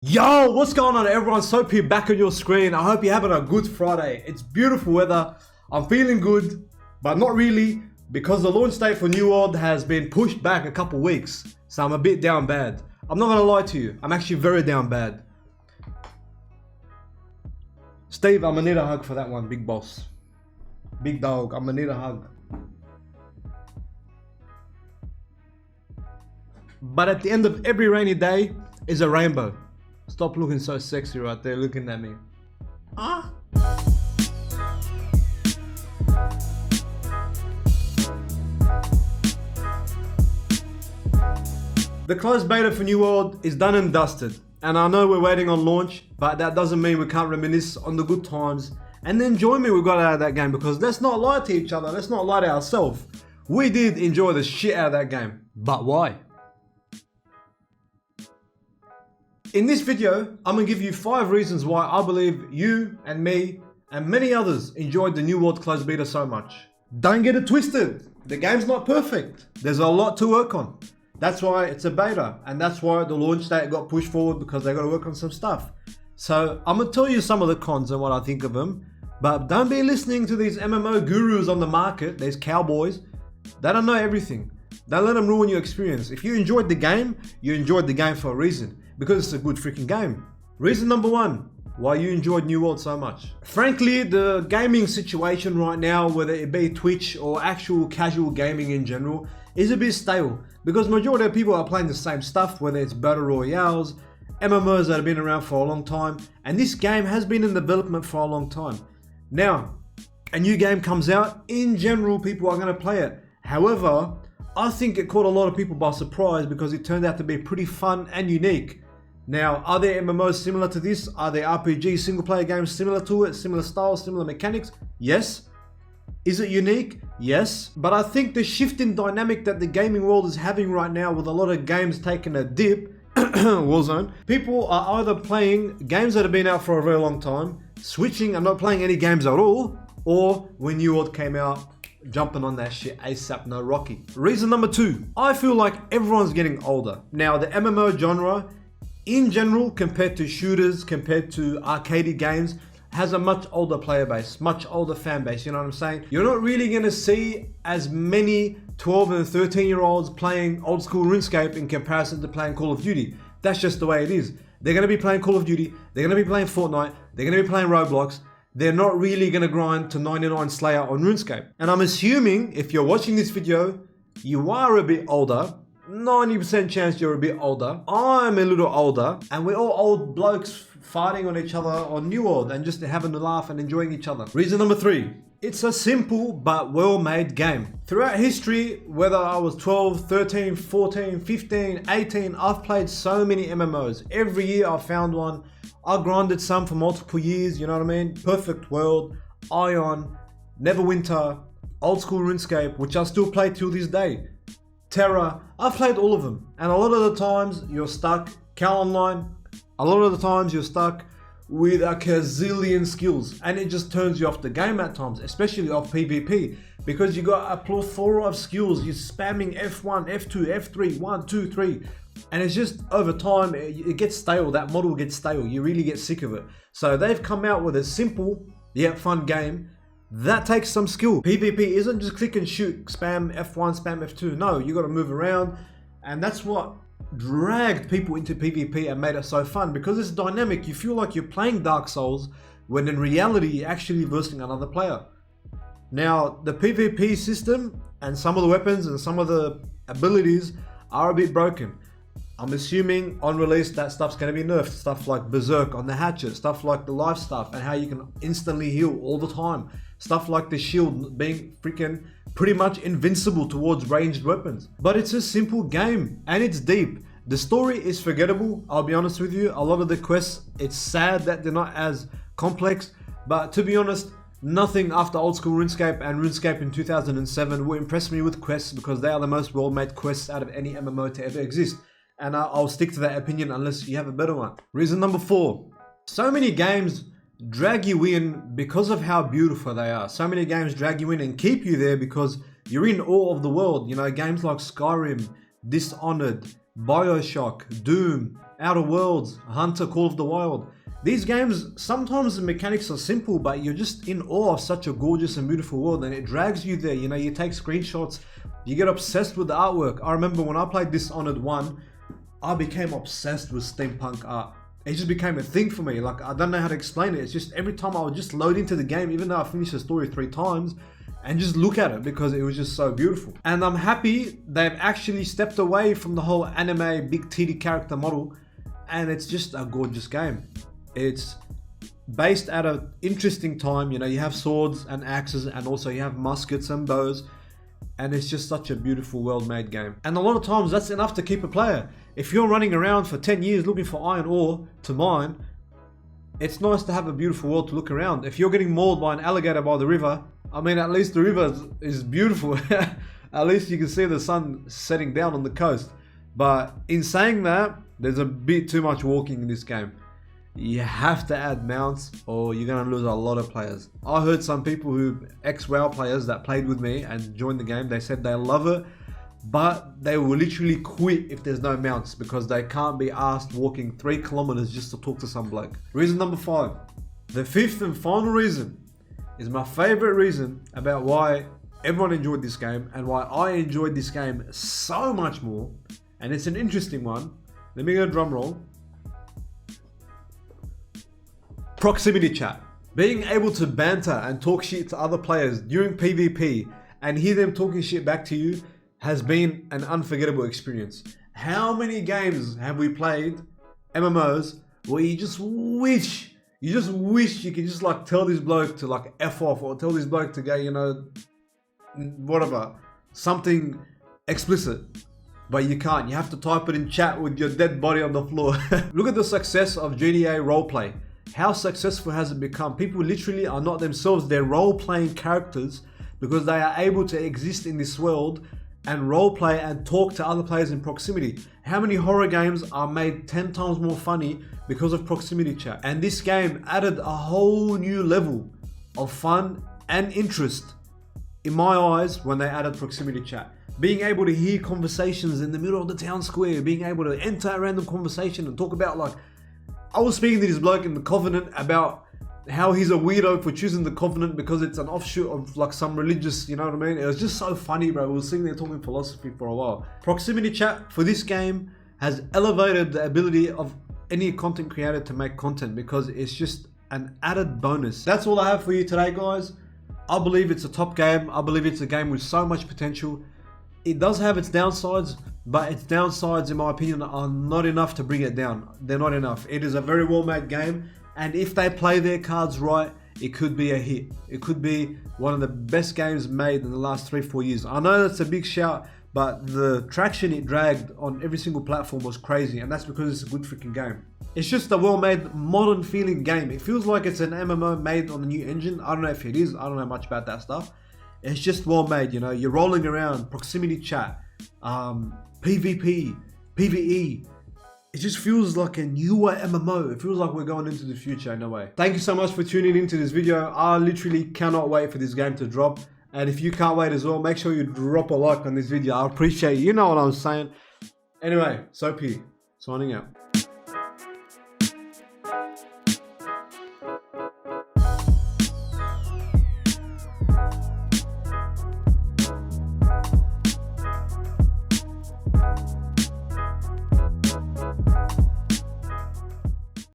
Yo, what's going on everyone? Soap here back on your screen. I hope you're having a good Friday. It's beautiful weather. I'm feeling good, but not really because the launch date for New World has been pushed back a couple weeks. So I'm a bit down bad. I'm not gonna lie to you. I'm actually very down bad. Steve, I'm gonna need a hug for that one, big boss. Big dog, I'm gonna need a hug. But at the end of every rainy day is a rainbow. Stop looking so sexy right there, looking at me. Ah. The closed beta for New World is done and dusted. And I know we're waiting on launch, but that doesn't mean we can't reminisce on the good times and the enjoyment we got out of that game, because let's not lie to each other, let's not lie to ourselves. We did enjoy the shit out of that game. But why? In this video, I'm going to give you 5 reasons why I believe you and me and many others enjoyed the New World closed beta so much. Don't get it twisted. The game's not perfect. There's a lot to work on. That's why it's a beta, and that's why the launch date got pushed forward, because they got to work on some stuff. So I'm going to tell you some of the cons and what I think of them, but don't be listening to these MMO gurus on the market, these cowboys. They don't know everything. Don't let them ruin your experience. If you enjoyed the game, you enjoyed the game for a reason. Because it's a good freaking game. Reason number 1, why you enjoyed New World so much. Frankly, the gaming situation right now, whether it be Twitch or actual casual gaming in general, is a bit stale. Because majority of people are playing the same stuff, whether it's Battle Royales, MMOs that have been around for a long time, and this game has been in development for a long time. Now, a new game comes out, in general people are going to play it. However, I think it caught a lot of people by surprise because it turned out to be pretty fun and unique. Now, are there MMOs similar to this? Are there RPG single player games similar to it? Similar styles, similar mechanics? Yes. Is it unique? Yes. But I think the shift in dynamic that the gaming world is having right now, with a lot of games taking a dip, Warzone, people are either playing games that have been out for a very long time, switching and not playing any games at all, or when New World came out, jumping on that shit ASAP, no Rocky. Reason number 2, I feel like everyone's getting older. Now, the MMO genre, in general, compared to shooters, compared to arcade games, has a much older player base, much older fan base, you know what I'm saying? You're not really going to see as many 12 and 13 year olds playing old school RuneScape in comparison to playing Call of Duty. That's just the way it is. They're going to be playing Call of Duty, they're going to be playing Fortnite, they're going to be playing Roblox. They're not really going to grind to 99 Slayer on RuneScape. And I'm assuming if you're watching this video, you are a bit older. 90% chance you're a bit older. I'm a little older, and we're all old blokes fighting on each other on New World and just having a laugh and enjoying each other. Reason number 3, it's a simple but well-made game. Throughout history, whether I was 12, 13, 14, 15, 18, I've played so many MMOs. Every year I've found one. I grinded some for multiple years, you know what I mean? Perfect World, Ion, Neverwinter, Old School RuneScape, which I still play till this day. Terra, I've played all of them, and a lot of the times you're stuck, Cal Online, a lot of the times you're stuck with a gazillion skills, and it just turns you off the game at times, especially off PvP, because you got a plethora of skills. You're spamming F1, F2, F3, 1, 2, 3, and it's just over time, it gets stale, that model gets stale, you really get sick of it. So they've come out with a simple yet fun game that takes some skill. PvP isn't just click and shoot, spam F1, spam F2. No, you got to move around, and that's what dragged people into PvP and made it so fun, because it's dynamic. You feel like you're playing Dark Souls when in reality you're actually versing another player. Now, the PvP system and some of the weapons and some of the abilities are a bit broken. I'm assuming on release that stuff's going to be nerfed. Stuff like Berserk on the hatchet, stuff like the life stuff and how you can instantly heal all the time. Stuff like the shield being freaking pretty much invincible towards ranged weapons. But it's a simple game and it's deep. The story is forgettable, I'll be honest with you. A lot of the quests, it's sad that they're not as complex, but to be honest, nothing after Old School RuneScape and RuneScape in 2007 will impress me with quests, because they are the most well-made quests out of any MMO to ever exist. And I'll stick to that opinion unless you have a better one. Reason number 4, so many games drag you in because of how beautiful they are. So many games drag you in and keep you there because you're in awe of the world. You know, games like Skyrim, Dishonored, Bioshock, Doom, Outer Worlds, Hunter, Call of the Wild. These games, sometimes the mechanics are simple, but you're just in awe of such a gorgeous and beautiful world, and it drags you there. You know, you take screenshots, you get obsessed with the artwork. I remember when I played Dishonored 1, I became obsessed with steampunk art. It just became a thing for me. Like, I don't know how to explain it. It's just every time I would just load into the game, even though I finished the story 3 times, and just look at it because it was just so beautiful. And I'm happy they've actually stepped away from the whole anime big titty character model, and it's just a gorgeous game. It's based at an interesting time. You know, you have swords and axes, and also you have muskets and bows, and it's just such a beautiful well-made game. And a lot of times that's enough to keep a player. If you're running around for 10 years looking for iron ore to mine, it's nice to have a beautiful world to look around. If you're getting mauled by an alligator by the river, I mean, at least the river is beautiful. At least you can see the sun setting down on the coast. But in saying that, there's a bit too much walking in this game. You have to add mounts or you're going to lose a lot of players. I heard some people who, ex-WoW players that played with me and joined the game, they said they love it, but they will literally quit if there's no mounts because they can't be asked walking 3 kilometers just to talk to some bloke. Reason number 5. The 5th and final reason is my favorite reason about why everyone enjoyed this game and why I enjoyed this game so much more. And it's an interesting one. Let me get a drum roll. Proximity chat. Being able to banter and talk shit to other players during PvP and hear them talking shit back to you has been an unforgettable experience. How many games have we played, MMOs, where you just wish you could just like tell this bloke to like F off, or tell this bloke to go, you know, whatever, something explicit, but you can't. You have to type it in chat with your dead body on the floor. Look at the success of GTA roleplay. How successful has it become? People literally are not themselves, they're role-playing characters because they are able to exist in this world and roleplay and talk to other players in proximity. How many horror games are made 10 times more funny because of proximity chat? And this game added a whole new level of fun and interest in my eyes when they added proximity chat. Being able to hear conversations in the middle of the town square, being able to enter a random conversation and talk about, like, I was speaking to this bloke in the Covenant about how he's a weirdo for choosing the Covenant because it's an offshoot of like some religious, you know what I mean? It was just so funny, bro. We were sitting there talking philosophy for a while. Proximity chat for this game has elevated the ability of any content creator to make content because it's just an added bonus. That's all I have for you today, guys. I believe it's a top game. I believe it's a game with so much potential. It does have its downsides, but its downsides, in my opinion, are not enough to bring it down. They're not enough. It is a very well-made game, and if they play their cards right, it could be a hit. It could be one of the best games made in the last 3-4 years. I know that's a big shout, but the traction it dragged on every single platform was crazy, and that's because it's a good freaking game. It's just a well-made, modern feeling game. It feels like it's an MMO made on a new engine. I don't know if it is. I don't know much about that stuff. It's just well made, you know. You're rolling around, proximity chat, PvP, PvE. It just feels like a newer MMO. It feels like we're going into the future in a way. Thank you so much for tuning into this video. I literally cannot wait for this game to drop. And if you can't wait as well, make sure you drop a like on this video. I appreciate it. You know what I'm saying. Anyway, Soap here, signing out.